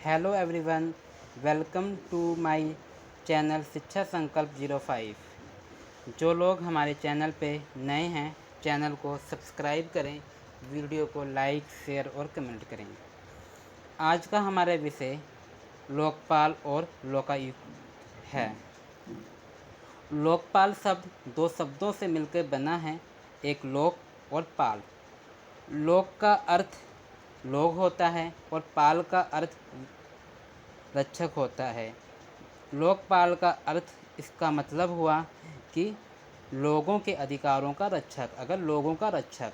Hello everyone, welcome to my channel Shiksha Sankalp 05। जो लोग हमारे चैनल पे नए हैं, चैनल को सब्सक्राइब करें, वीडियो को लाइक, शेयर और कमेंट करें। आज का हमारा विषय लोकपाल और लोकायुक्त है। लोकपाल शब्द दो शब्दों से मिलकर बना है, एक लोक और पाल। लोक का अर्थ लोग होता है और पाल का अर्थ रक्षक होता है। लोकपाल का अर्थ इसका मतलब हुआ कि लोगों के अधिकारों का रक्षक। अगर लोगों का रक्षक,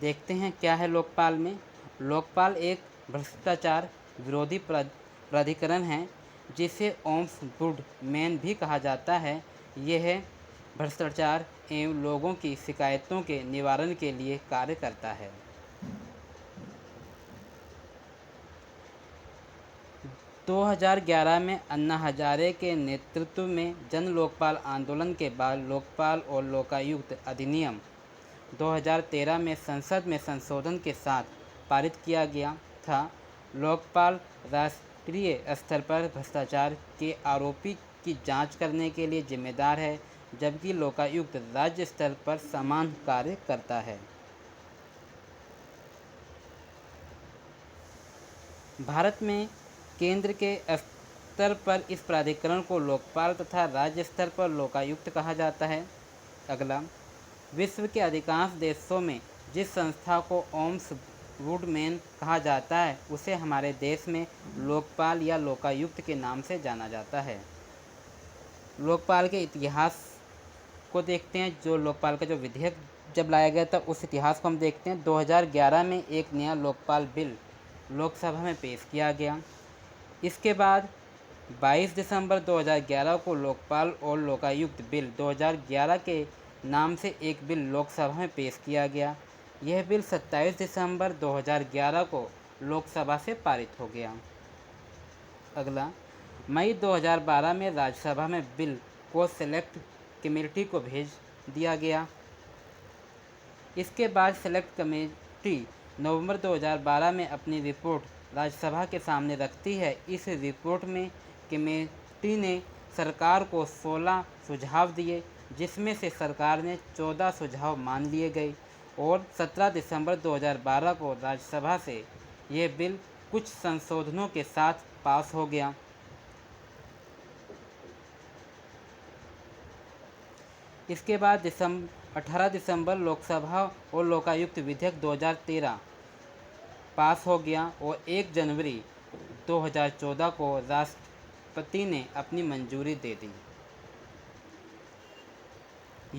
देखते हैं क्या है लोकपाल में। लोकपाल एक भ्रष्टाचार विरोधी प्राधिकरण है, जिसे ओम्बुड्समैन भी कहा जाता है। यह भ्रष्टाचार एवं लोगों की शिकायतों के निवारण के लिए कार्य करता है। 2011 में अन्ना हजारे के नेतृत्व में जन लोकपाल आंदोलन के बाद लोकपाल और लोकायुक्त अधिनियम 2013 में संसद में संशोधन के साथ पारित किया गया था। लोकपाल राष्ट्रीय स्तर पर भ्रष्टाचार के आरोपी की जांच करने के लिए जिम्मेदार है, जबकि लोकायुक्त राज्य स्तर पर समान कार्य करता है। भारत में केंद्र के स्तर पर इस प्राधिकरण को लोकपाल तथा राज्य स्तर पर लोकायुक्त कहा जाता है। अगला, विश्व के अधिकांश देशों में जिस संस्था को ओम्बुड्समैन कहा जाता है, उसे हमारे देश में लोकपाल या लोकायुक्त के नाम से जाना जाता है। लोकपाल के इतिहास को देखते हैं। जो लोकपाल का जो विधेयक जब लाया गया था, उस इतिहास को हम देखते हैं। 2011 में एक नया लोकपाल बिल लोकसभा में पेश किया गया। इसके बाद 22 दिसंबर 2011 को लोकपाल और लोकायुक्त बिल 2011 के नाम से एक बिल लोकसभा में पेश किया गया। यह बिल 27 दिसंबर 2011 को लोकसभा से पारित हो गया। अगला, मई 2012 में राज्यसभा में बिल को सेलेक्ट कमेटी को भेज दिया गया। इसके बाद सेलेक्ट कमेटी नवंबर 2012 में अपनी रिपोर्ट राज्यसभा के सामने रखती है। इस रिपोर्ट में कमेटी ने सरकार को 16 सुझाव दिए, जिसमें से सरकार ने 14 सुझाव मान लिए गए और 17 दिसंबर 2012 को राज्यसभा से यह बिल कुछ संशोधनों के साथ पास हो गया। इसके बाद 18 दिसंबर लोकसभा और लोकायुक्त विधेयक 2013 पास हो गया और 1 जनवरी 2014 को राष्ट्रपति ने अपनी मंजूरी दे दी।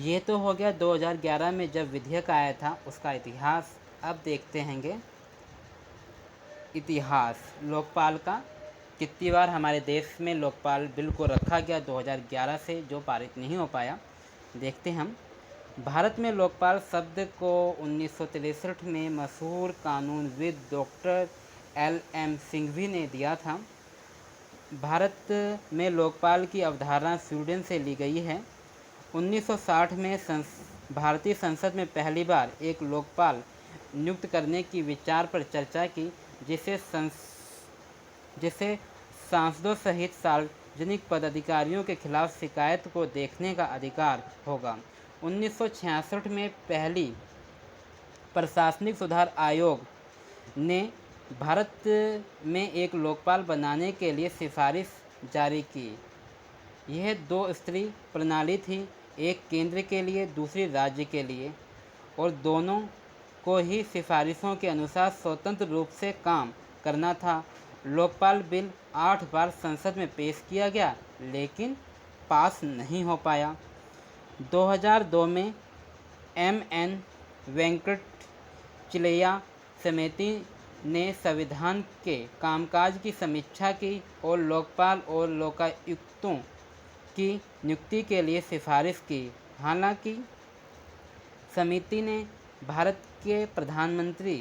ये तो हो गया 2011 में जब विधेयक आया था, उसका इतिहास। अब देखते हैंगे इतिहास लोकपाल का। कितनी बार हमारे देश में लोकपाल बिल को रखा गया 2011 से, जो पारित नहीं हो पाया। देखते हम। भारत में लोकपाल शब्द को 1963 में मशहूर कानूनविद डॉक्टर LM सिंघवी ने दिया था। भारत में लोकपाल की अवधारणा स्वीडन से ली गई है। 1960 में भारतीय संसद में पहली बार एक लोकपाल नियुक्त करने की विचार पर चर्चा की, जिसे सांसदों सहित सार्वजनिक पदाधिकारियों के खिलाफ शिकायत को देखने का अधिकार होगा। 1966 में पहली प्रशासनिक सुधार आयोग ने भारत में एक लोकपाल बनाने के लिए सिफारिश जारी की। यह 2 स्तरीय प्रणाली थी, एक केंद्र के लिए, दूसरी राज्य के लिए, और दोनों को ही सिफारिशों के अनुसार स्वतंत्र रूप से काम करना था। लोकपाल बिल 8 बार संसद में पेश किया गया, लेकिन पास नहीं हो पाया। 2002 में MN वेंकटचलैया समिति ने संविधान के कामकाज की समीक्षा की और लोकपाल और लोकायुक्तों की नियुक्ति के लिए सिफारिश की। हालांकि समिति ने भारत के प्रधानमंत्री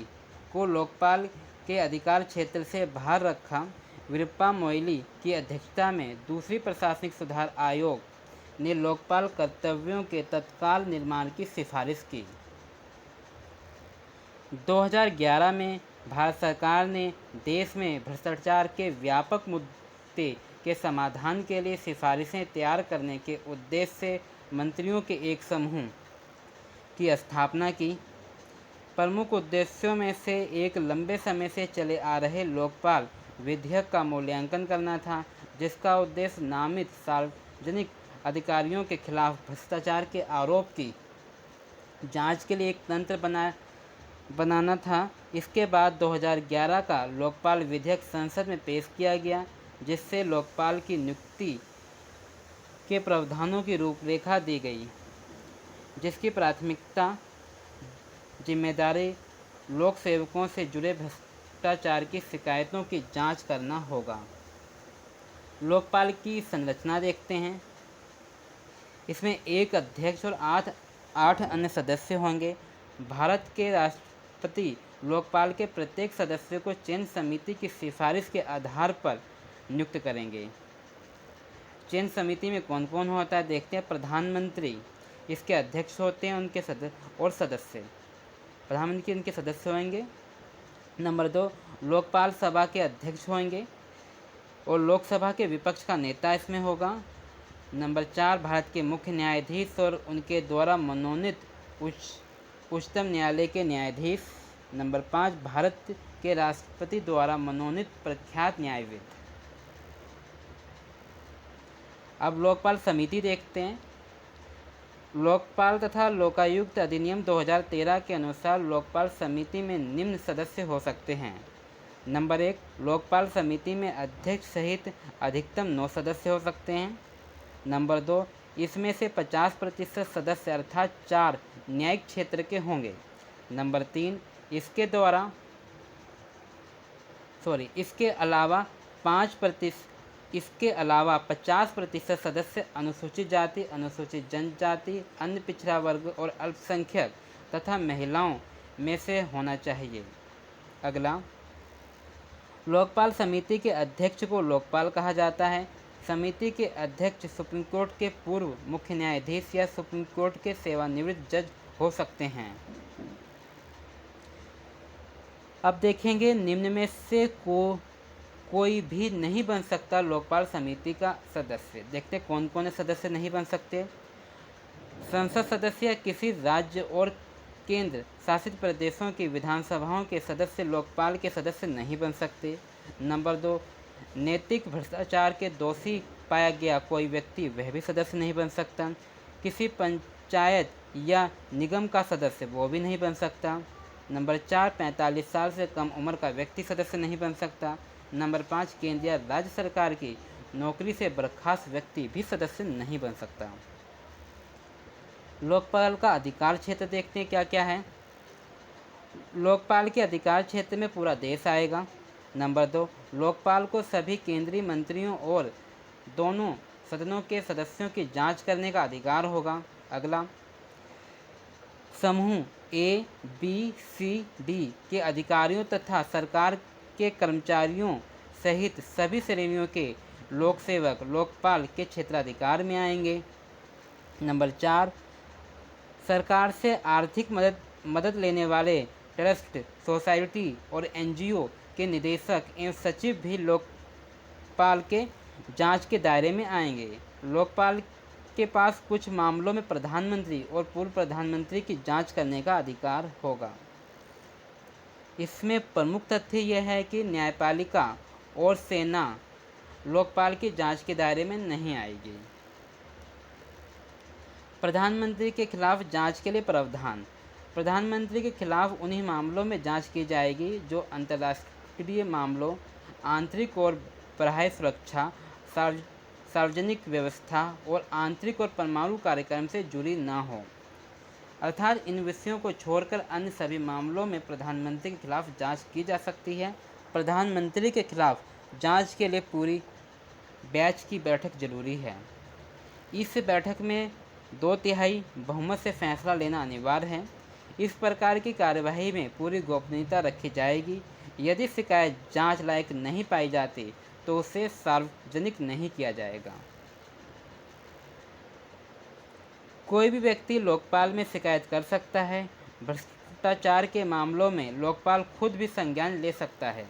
को लोकपाल के अधिकार क्षेत्र से बाहर रखा। वीरप्पा मोइली की अध्यक्षता में दूसरी प्रशासनिक सुधार आयोग ने लोकपाल कर्तव्यों के तत्काल निर्माण की सिफारिश की। 2011 में भारत सरकार ने देश में भ्रष्टाचार के व्यापक मुद्दे के समाधान के लिए सिफारिशें तैयार करने के उद्देश्य से मंत्रियों के एक समूह की स्थापना की। प्रमुख उद्देश्यों में से एक लंबे समय से चले आ रहे लोकपाल विधेयक का मूल्यांकन करना था, जिसका उद्देश्य नामित सार्वजनिक अधिकारियों के खिलाफ भ्रष्टाचार के आरोप की जांच के लिए एक तंत्र बनाना था। इसके बाद 2011 का लोकपाल विधेयक संसद में पेश किया गया, जिससे लोकपाल की नियुक्ति के प्रावधानों की रूपरेखा दी गई, जिसकी प्राथमिकता जिम्मेदारी लोक सेवकों से जुड़े भ्रष्टाचार की शिकायतों की जांच करना होगा। लोकपाल की संरचना देखते हैं। इसमें एक अध्यक्ष और आठ अन्य सदस्य होंगे। भारत के राष्ट्रपति लोकपाल के प्रत्येक सदस्य को चयन समिति की सिफारिश के आधार पर नियुक्त करेंगे। चयन समिति में कौन कौन होता है देखते हैं। प्रधानमंत्री इसके अध्यक्ष होते हैं, उनके सदस्य प्रधानमंत्री इनके सदस्य होंगे। नंबर 2, लोकपाल सभा के अध्यक्ष होंगे और लोकसभा के विपक्ष का नेता इसमें होगा। नंबर 4, भारत के मुख्य न्यायाधीश और उनके द्वारा मनोनीत उच्चतम न्यायालय के न्यायाधीश। नंबर 5, भारत के राष्ट्रपति द्वारा मनोनीत प्रख्यात न्यायविद। अब लोकपाल समिति देखते हैं। लोकपाल तथा लोकायुक्त अधिनियम 2013 के अनुसार लोकपाल समिति में निम्न सदस्य हो सकते हैं। नंबर 1, लोकपाल समिति में अध्यक्ष सहित अधिकतम 9 सदस्य हो सकते हैं। नंबर 2, इसमें से 50% सदस्य अर्थात 4 न्यायिक क्षेत्र के होंगे। नंबर 3, इसके अलावा 50% सदस्य अनुसूचित जाति, अनुसूचित जनजाति, अन्य पिछड़ा वर्ग और अल्पसंख्यक तथा महिलाओं में से होना चाहिए। अगला, लोकपाल समिति के अध्यक्ष को लोकपाल कहा जाता है। समिति के अध्यक्ष सुप्रीम कोर्ट के पूर्व मुख्य न्यायाधीश या सुप्रीम कोर्ट के सेवानिवृत्त जज हो सकते हैं। अब देखेंगे निम्न में से कोई भी नहीं बन सकता लोकपाल समिति का सदस्य। देखते हैं कौन कौन सदस्य नहीं बन सकते। संसद सदस्य या किसी राज्य और केंद्र शासित प्रदेशों की विधानसभाओं के सदस्य लोकपाल के सदस्य नहीं बन सकते। नंबर 2, नैतिक भ्रष्टाचार के दोषी पाया गया कोई व्यक्ति वह भी सदस्य नहीं बन सकता। किसी पंचायत या निगम का सदस्य वो भी नहीं बन सकता। नंबर 4, 45 साल से कम उम्र का व्यक्ति सदस्य नहीं बन सकता। नंबर 5, केंद्र या राज्य सरकार की नौकरी से बर्खास्त व्यक्ति भी सदस्य नहीं बन सकता। लोकपाल का अधिकार क्षेत्र देखते हैं क्या क्या है। लोकपाल के अधिकार क्षेत्र में पूरा देश आएगा। नंबर 2, लोकपाल को सभी केंद्रीय मंत्रियों और दोनों सदनों के सदस्यों की जांच करने का अधिकार होगा। अगला, समूह A, B, C, D के अधिकारियों तथा सरकार के कर्मचारियों सहित सभी श्रेणियों के लोक सेवक लोकपाल के क्षेत्राधिकार में आएंगे। नंबर 4, सरकार से आर्थिक मदद लेने वाले ट्रस्ट, सोसाइटी और NGO के निदेशक एवं सचिव भी लोकपाल के जांच के दायरे में आएंगे। लोकपाल के पास कुछ मामलों में प्रधानमंत्री और पूर्व प्रधानमंत्री की जांच करने का अधिकार होगा। इसमें प्रमुख तथ्य यह है कि न्यायपालिका और सेना लोकपाल की जांच के दायरे में नहीं आएगी। प्रधानमंत्री के खिलाफ जांच के लिए प्रावधान। प्रधानमंत्री के खिलाफ उन्हीं मामलों में जांच की जाएगी जो अंतर्राष्ट्रीय मामलों, आंतरिक और बाह्य सुरक्षा, सार्वजनिक व्यवस्था और आंतरिक और परमाणु कार्यक्रम से जुड़ी न हो। अर्थात इन विषयों को छोड़कर अन्य सभी मामलों में प्रधानमंत्री के खिलाफ जांच की जा सकती है। प्रधानमंत्री के खिलाफ जांच के लिए पूरी बेंच की बैठक जरूरी है। इस बैठक में 2/3 बहुमत से फैसला लेना अनिवार्य है। इस प्रकार की कार्यवाही में पूरी गोपनीयता रखी जाएगी। यदि शिकायत जांच लायक नहीं पाई जाती तो उसे सार्वजनिक नहीं किया जाएगा। कोई भी व्यक्ति लोकपाल में शिकायत कर सकता है। भ्रष्टाचार के मामलों में लोकपाल खुद भी संज्ञान ले सकता है।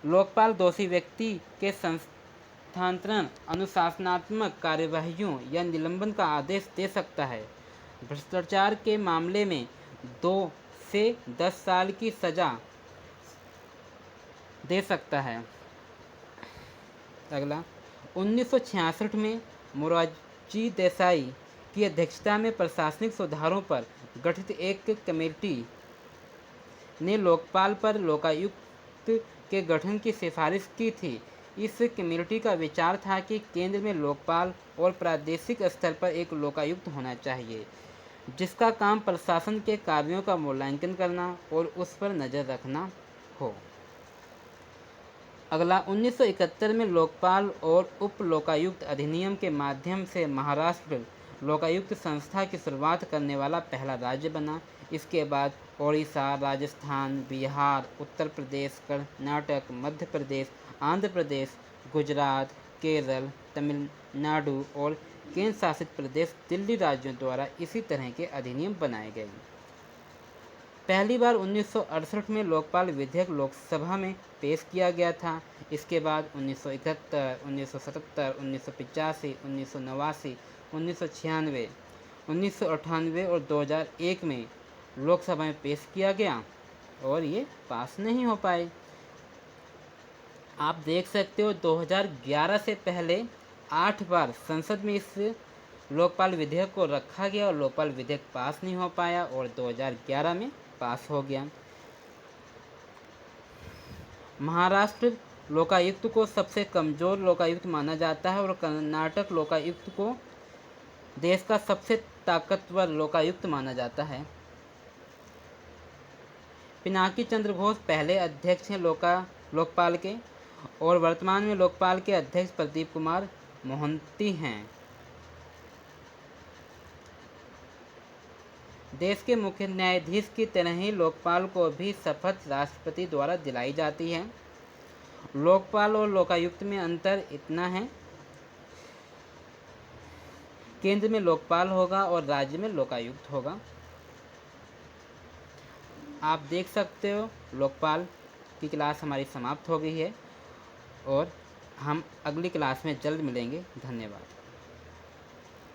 लोकपाल दोषी व्यक्ति के स्थानांतरण, अनुशासनात्मक कार्यवाहियों या निलंबन का आदेश दे सकता है। भ्रष्टाचार के मामले में 2 से 10 साल की सजा दे सकता है। अगला, 1966 में मोरारजी देसाई की अध्यक्षता में प्रशासनिक सुधारों पर गठित एक कमेटी ने लोकपाल पर लोकायुक्त के गठन की सिफारिश की थी। इस कमेटी का विचार था कि केंद्र में लोकपाल और प्रादेशिक स्तर पर एक लोकायुक्त होना चाहिए, जिसका काम प्रशासन के कार्यों का मूल्यांकन करना और उस पर नज़र रखना हो। अगला, 1971 में लोकपाल और उप लोकायुक्त अधिनियम के माध्यम से महाराष्ट्र लोकायुक्त संस्था की शुरुआत करने वाला पहला राज्य बना। इसके बाद ओडिशा, राजस्थान, बिहार, उत्तर प्रदेश, कर्नाटक, मध्य प्रदेश, आंध्र प्रदेश, गुजरात, केरल, तमिलनाडु और केंद्र शासित प्रदेश दिल्ली राज्यों द्वारा इसी तरह के अधिनियम बनाए गए। पहली बार 1968 में लोकपाल विधेयक लोकसभा में पेश किया गया था। इसके बाद 1971, 1977, 1985, 1989, 1996, 1998 और 2001 में लोकसभा में पेश किया गया और ये पास नहीं हो पाए। आप देख सकते हो 2011 से पहले 8 बार संसद में इस लोकपाल विधेयक को रखा गया और लोकपाल विधेयक पास नहीं हो पाया और 2011 में पास हो गया। महाराष्ट्र लोकायुक्त को सबसे कमज़ोर लोकायुक्त माना जाता है और कर्नाटक लोकायुक्त को देश का सबसे ताकतवर लोकायुक्त माना जाता है। पिनाकी चंद्र घोष पहले अध्यक्ष हैं लोकपाल के और वर्तमान में लोकपाल के अध्यक्ष प्रदीप कुमार मोहंती हैं। देश के मुख्य न्यायाधीश की तरह ही लोकपाल को भी शपथ राष्ट्रपति द्वारा दिलाई जाती है। लोकपाल और लोकायुक्त में अंतर इतना है, केंद्र में लोकपाल होगा और राज्य में लोकायुक्त होगा। आप देख सकते हो लोकपाल की क्लास हमारी समाप्त हो गई है और हम अगली क्लास में जल्द मिलेंगे। धन्यवाद।